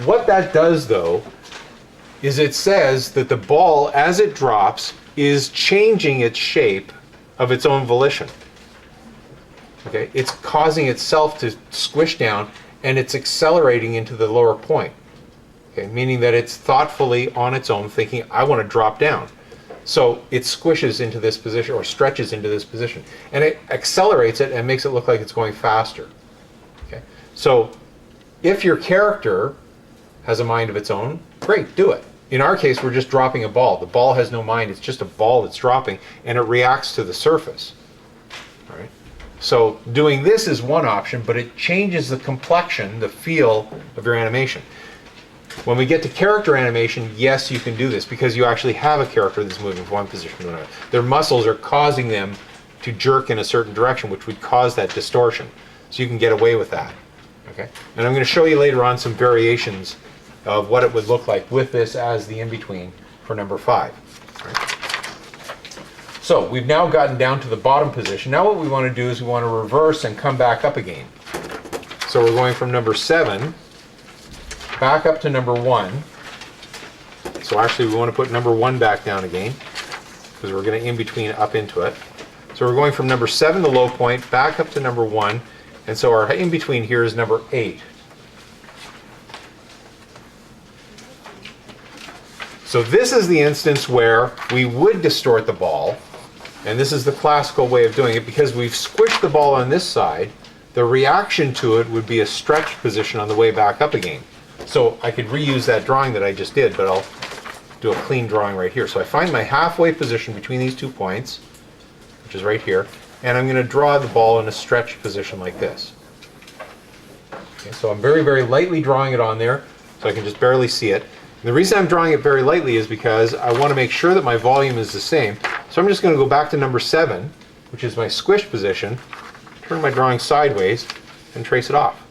what that does, though, is it says that the ball, as it drops, is changing its shape of its own volition. Okay, it's causing itself to squish down, and it's accelerating into the lower point. Okay, meaning that it's thoughtfully on its own thinking, I want to drop down. So it squishes into this position, or stretches into this position, and it accelerates it and makes it look like it's going faster. Okay, so if your character has a mind of its own, great, do it. In our case, we're just dropping a ball. The ball has no mind, it's just a ball that's dropping, and it reacts to the surface. All right. So doing this is one option, but it changes the complexion, the feel of your animation. When we get to character animation, yes, you can do this because you actually have a character that's moving from one position to another. Their muscles are causing them to jerk in a certain direction, which would cause that distortion. So you can get away with that. Okay? And I'm going to show you later on some variations of what it would look like with this as the in-between for number 5. Right? So we've now gotten down to the bottom position. Now what we want to do is we want to reverse and come back up again. So we're going from number 7 back up to number 1. So actually we want to put number 1 back down again because we're going to in-between up into it. So we're going from number 7, the low point, back up to number 1. And so our in-between here is number 8. So this is the instance where we would distort the ball, and this is the classical way of doing it because we've squished the ball on this side. The reaction to it would be a stretched position on the way back up again. So I could reuse that drawing that I just did, but I'll do a clean drawing right here. So I find my halfway position between these 2 points, which is right here, and I'm going to draw the ball in a stretched position like this. Okay, so I'm very, very lightly drawing it on there, so I can just barely see it. And the reason I'm drawing it very lightly is because I want to make sure that my volume is the same. So I'm just going to go back to number 7, which is my squish position, turn my drawing sideways, and trace it off.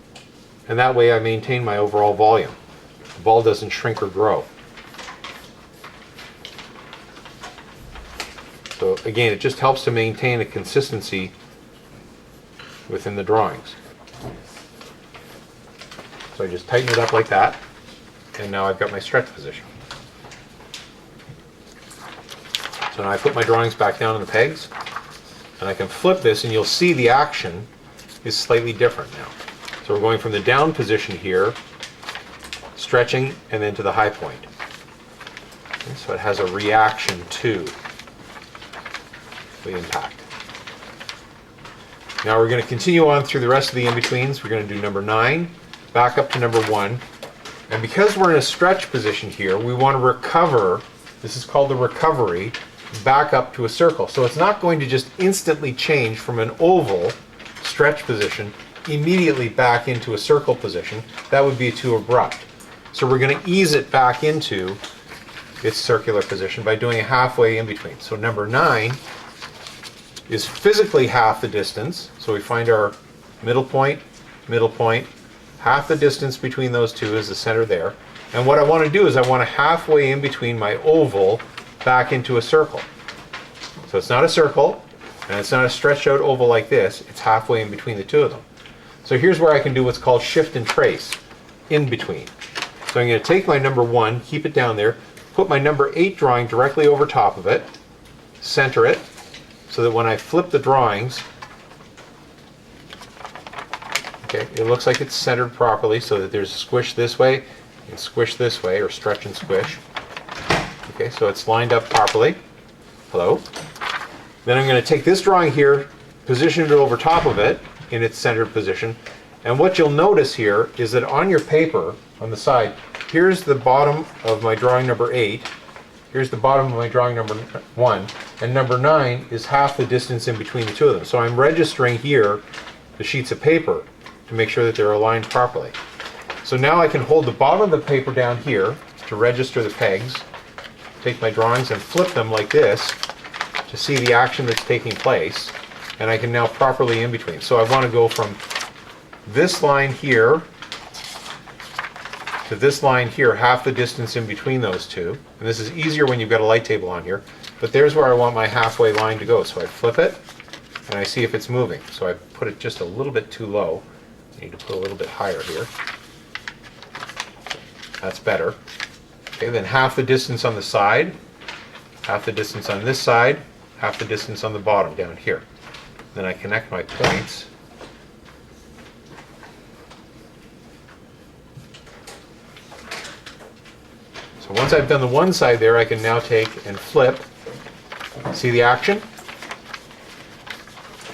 And that way I maintain my overall volume. The ball doesn't shrink or grow. So again, it just helps to maintain a consistency within the drawings. So I just tighten it up like that, and now I've got my stretch position. So now I put my drawings back down on the pegs, and I can flip this, and you'll see the action is slightly different now. So we're going from the down position here, stretching, and then to the high point. Okay, so it has a reaction to the impact. Now we're going to continue on through the rest of the in-betweens. We're going to do number 9, back up to number 1. And because we're in a stretch position here, we want to recover, this is called the recovery, back up to a circle. So it's not going to just instantly change from an oval stretch position immediately back into a circle position. That would be too abrupt. So we're going to ease it back into its circular position by doing a halfway in between. So number 9 is physically half the distance. So we find our middle point, half the distance between those two is the center there. And what I want to do is I want to halfway in between my oval back into a circle. So it's not a circle, and it's not a stretched out oval like this. It's halfway in between the two of them. So here's where I can do what's called shift and trace, in between. So I'm going to take my number 1, keep it down there, put my number 8 drawing directly over top of it, center it, so that when I flip the drawings, okay, it looks like it's centered properly so that there's a squish this way and squish this way, or stretch and squish. Okay, so it's lined up properly. Hello. Then I'm going to take this drawing here, position it over top of it in its centered position, and what you'll notice here is that on your paper, on the side, here's the bottom of my drawing number 8, here's the bottom of my drawing number 1, and number 9 is half the distance in between the two of them. So I'm registering here the sheets of paper to make sure that they're aligned properly. So now I can hold the bottom of the paper down here to register the pegs, take my drawings and flip them like this to see the action that's taking place, and I can now properly in between. So I want to go from this line here to this line here, half the distance in between those two. And this is easier when you've got a light table on here, but there's where I want my halfway line to go. So I flip it, and I see if it's moving. So I put it just a little bit too low. I need to put a little bit higher here. That's better. Okay, then half the distance on the side, half the distance on this side, half the distance on the bottom down here. Then I connect my points. So once I've done the one side there, I can now take and flip. See the action?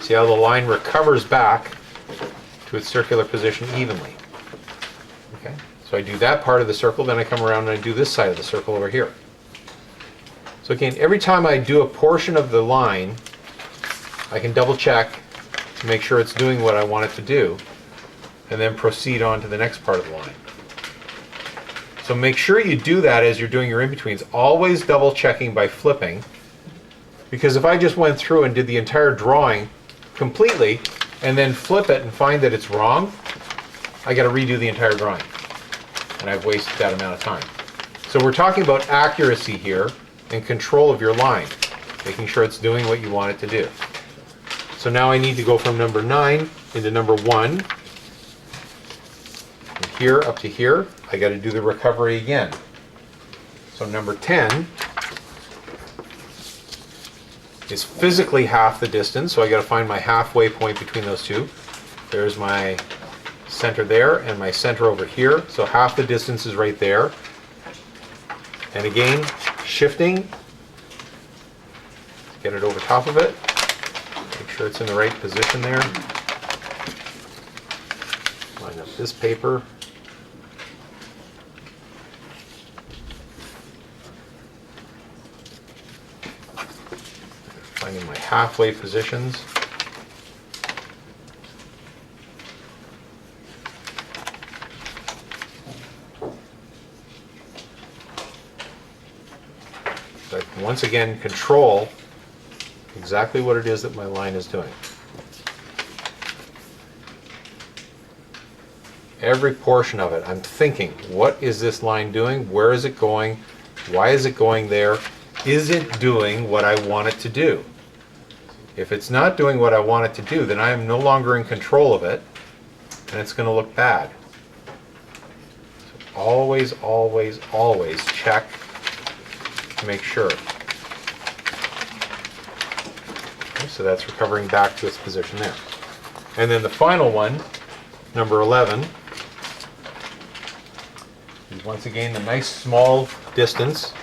See how the line recovers back to its circular position evenly. Okay, so I do that part of the circle, then I come around and I do this side of the circle over here. So again, every time I do a portion of the line, I can double check to make sure it's doing what I want it to do, and then proceed on to the next part of the line. So make sure you do that as you're doing your in-betweens, always double checking by flipping, because if I just went through and did the entire drawing completely and then flip it and find that it's wrong, I got to redo the entire drawing, and I've wasted that amount of time. So we're talking about accuracy here and control of your line, making sure it's doing what you want it to do. So now I need to go from number 9 into number 1. From here up to here, I got to do the recovery again. So number 10 is physically half the distance, so I got to find my halfway point between those two. There's my center there and my center over here, so half the distance is right there. And again, shifting, get it over top of it, make sure it's in the right position there. Line up this paper. Finding my halfway positions. So I can once again control exactly what it is that my line is doing. Every portion of it, I'm thinking, what is this line doing? Where is it going? Why is it going there? Is it doing what I want it to do? If it's not doing what I want it to do, then I am no longer in control of it, and it's going to look bad. So always, always, always check to make sure. Okay, so that's recovering back to its position there. And then the final one, number 11, is once again the nice small distance.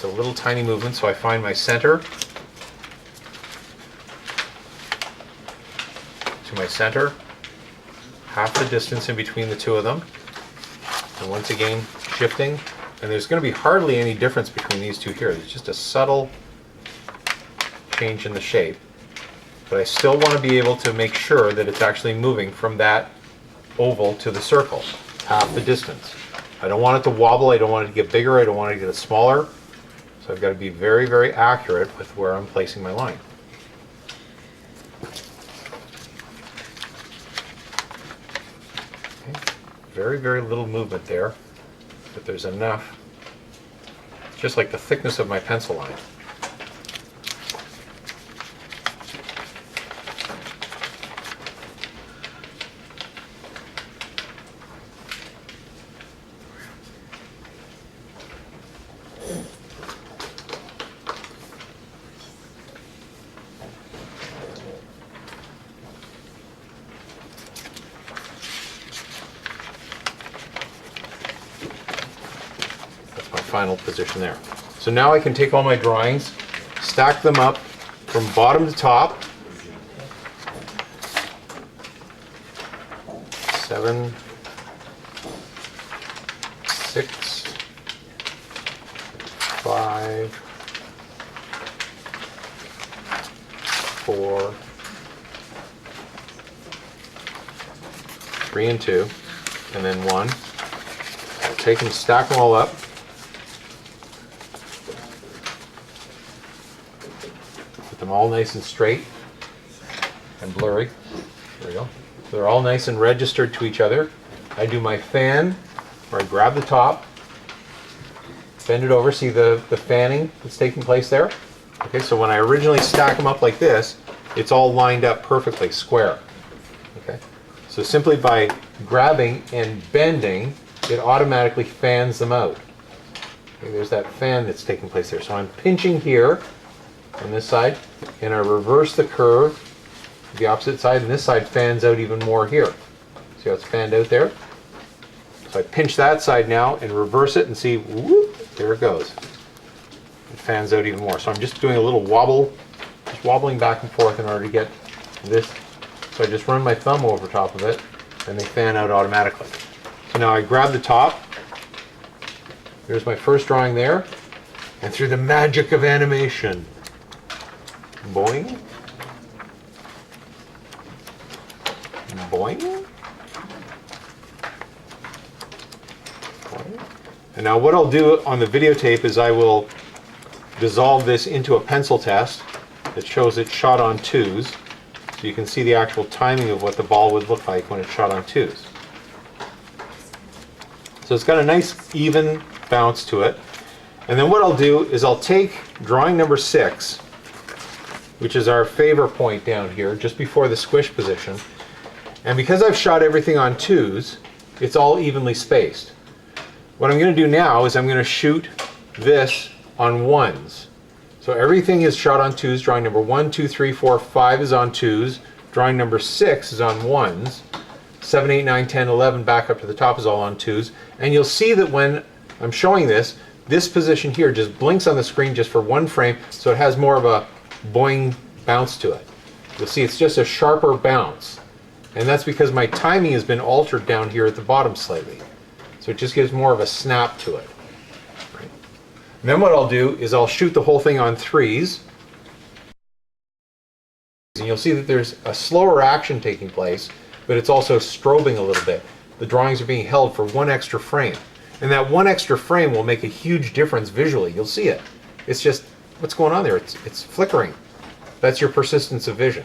A little tiny movement, so I find my center to my center, half the distance in between the two of them, and once again shifting, and there's going to be hardly any difference between these two here. There's just a subtle change in the shape, but I still want to be able to make sure that it's actually moving from that oval to the circle, half the distance. I don't want it to wobble, I don't want it to get bigger, I don't want it to get smaller. So I've got to be very, very accurate with where I'm placing my line. Okay. Very, very little movement there, but there's enough, just like the thickness of my pencil line. Final position there. So now I can take all my drawings, stack them up from bottom to top. 7, 6, 5, 4, 3 and 2, and then 1. I'll take and stack them all up. Them all nice and straight and blurry. There we go. So they're all nice and registered to each other. I do my fan, where I grab the top, bend it over. See the fanning that's taking place there? Okay, so when I originally stack them up like this, it's all lined up perfectly square. Okay, So simply by grabbing and bending, it automatically fans them out. Okay, there's that fan that's taking place there. So I'm pinching here on this side, and I reverse the curve to the opposite side, and this side fans out even more here. See how it's fanned out there? So I pinch that side now and reverse it and see, whoop, there it goes. It fans out even more. So I'm just doing a little wobble, just wobbling back and forth in order to get this. So I just run my thumb over top of it, and they fan out automatically. So now I grab the top. There's my first drawing there. And through the magic of animation, boing, boing, boing. And now what I'll do on the videotape is I will dissolve this into a pencil test that shows it shot on twos. So you can see the actual timing of what the ball would look like when it's shot on twos. So it's got a nice even bounce to it. And then what I'll do is I'll take drawing number 6, which is our favor point down here, just before the squish position. And because I've shot everything on twos, it's all evenly spaced. What I'm going to do now is I'm going to shoot this on ones. So everything is shot on twos. Drawing number 1, 2, 3, 4, 5 is on twos. Drawing number 6 is on ones. 7, 8, 9, 10, 11 back up to the top is all on twos. And you'll see that when I'm showing this, this position here just blinks on the screen just for one frame, so it has more of a boing bounce to it. You'll see it's just a sharper bounce. And that's because my timing has been altered down here at the bottom slightly. So it just gives more of a snap to it. And then what I'll do is I'll shoot the whole thing on threes. And you'll see that there's a slower action taking place, but it's also strobing a little bit. The drawings are being held for one extra frame. And that one extra frame will make a huge difference visually. You'll see it. It's just, what's going on there? It's flickering. That's your persistence of vision.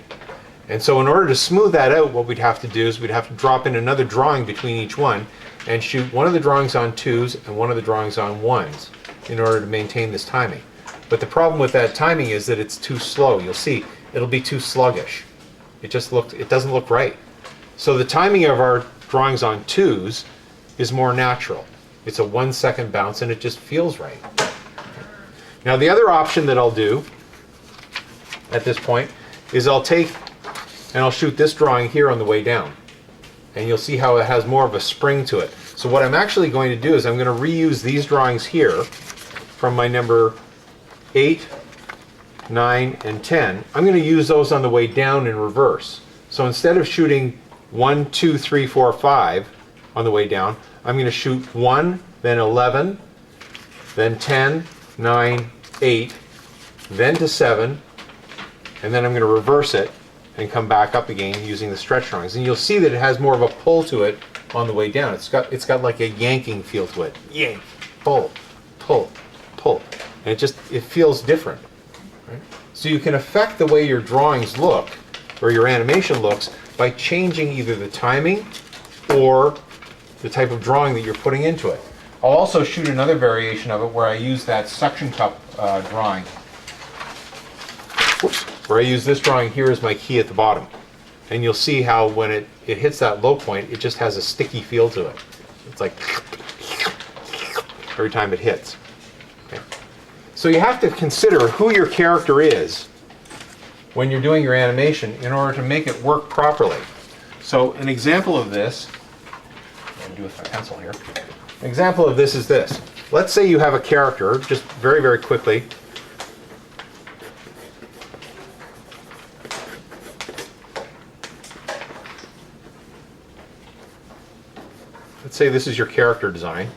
And so in order to smooth that out, what we'd have to do is we'd have to drop in another drawing between each one and shoot one of the drawings on twos and one of the drawings on ones in order to maintain this timing. But the problem with that timing is that it's too slow. You'll see it'll be too sluggish. It doesn't look right. So the timing of our drawings on twos is more natural. It's a 1 second bounce and it just feels right. Now the other option that I'll do at this point is I'll take and I'll shoot this drawing here on the way down. And you'll see how it has more of a spring to it. So what I'm actually going to do is I'm going to reuse these drawings here from my number 8, 9, and 10. I'm going to use those on the way down in reverse. So instead of shooting 1, 2, 3, 4, 5 on the way down, I'm going to shoot 1, then 11, then 10, 9, 8, then to 7, and then I'm going to reverse it and come back up again using the stretch drawings. And you'll see that it has more of a pull to it on the way down. It's got like a yanking feel to it. Yank, pull, pull, pull. And it feels different. Right? So you can affect the way your drawings look, or your animation looks, by changing either the timing or the type of drawing that you're putting into it. I'll also shoot another variation of it where I use that suction cup drawing. Whoops. Where I use this drawing here as my key at the bottom. And you'll see how when it hits that low point, it just has a sticky feel to it. It's like every time it hits. Okay. So you have to consider who your character is when you're doing your animation in order to make it work properly. So an example of this, I'm going to do with my pencil here. An example of this is this. Let's say you have a character, just very, very quickly. Let's say this is your character design.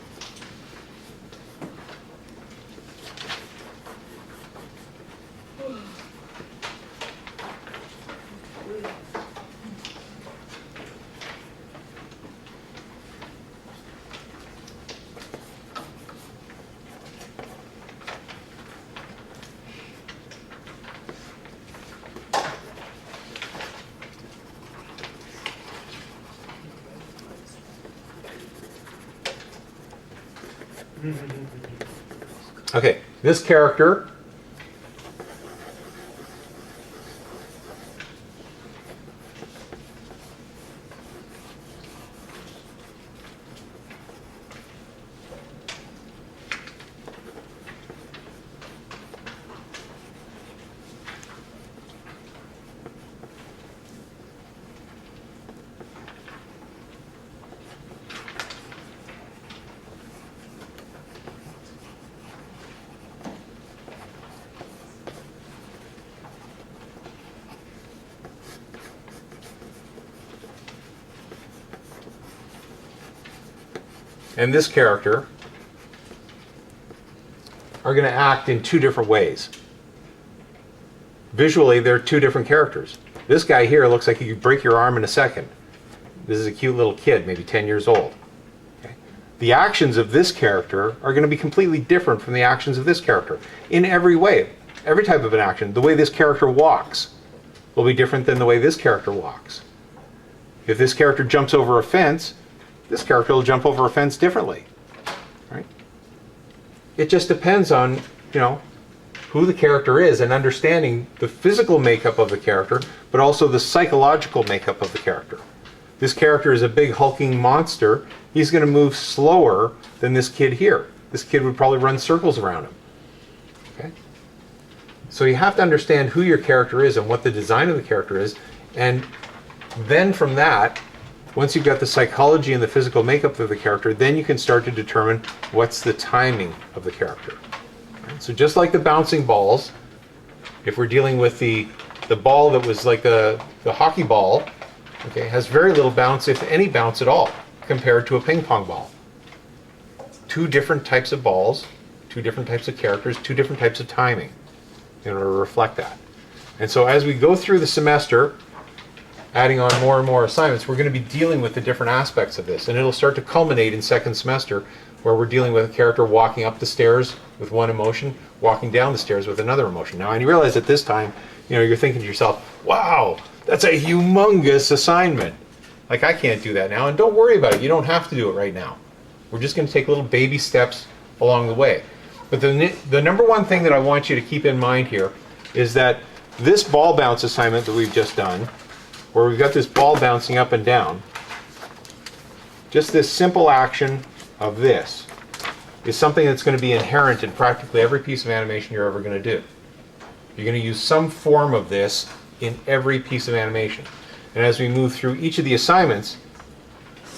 Okay, this character and this character are going to act in two different ways. Visually, they're two different characters. This guy here looks like he could break your arm in a second. This is a cute little kid, maybe 10 years old. Okay. The actions of this character are going to be completely different from the actions of this character in every way. Every type of an action. The way this character walks will be different than the way this character walks. If this character jumps over a fence, this character will jump over a fence differently. Right? It just depends on, who the character is and understanding the physical makeup of the character, but also the psychological makeup of the character. This character is a big hulking monster. He's going to move slower than this kid here. This kid would probably run circles around him. Okay? So you have to understand who your character is and what the design of the character is, and then from that, once you've got the psychology and the physical makeup of the character, then you can start to determine what's the timing of the character. So just like the bouncing balls, if we're dealing with the ball that was like the hockey ball, okay, has very little bounce, if any bounce at all, compared to a ping pong ball. Two different types of balls, two different types of characters, two different types of timing in order to reflect that. And so as we go through the semester, adding on more and more assignments, we're going to be dealing with the different aspects of this. And it'll start to culminate in second semester, where we're dealing with a character walking up the stairs with one emotion, walking down the stairs with another emotion. Now, and you realize at this time, you're thinking to yourself, wow, that's a humongous assignment. Like, I can't do that now. And don't worry about it. You don't have to do it right now. We're just going to take little baby steps along the way. But the number one thing that I want you to keep in mind here is that this ball bounce assignment that we've just done, where we've got this ball bouncing up and down, just this simple action of this is something that's going to be inherent in practically every piece of animation you're ever going to do. You're going to use some form of this in every piece of animation. And as we move through each of the assignments,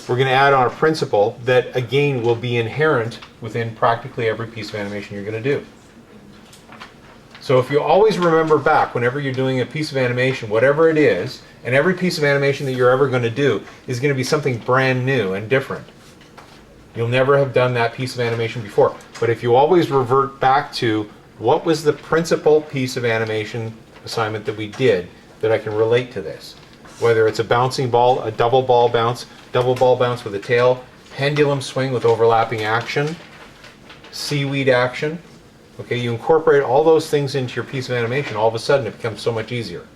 we're going to add on a principle that, again, will be inherent within practically every piece of animation you're going to do. So if you always remember back, whenever you're doing a piece of animation, whatever it is, and every piece of animation that you're ever going to do is going to be something brand new and different. You'll never have done that piece of animation before. But if you always revert back to what was the principal piece of animation assignment that we did that I can relate to this, whether it's a bouncing ball, a double ball bounce with a tail, pendulum swing with overlapping action, seaweed action, okay, you incorporate all those things into your piece of animation, all of a sudden it becomes so much easier.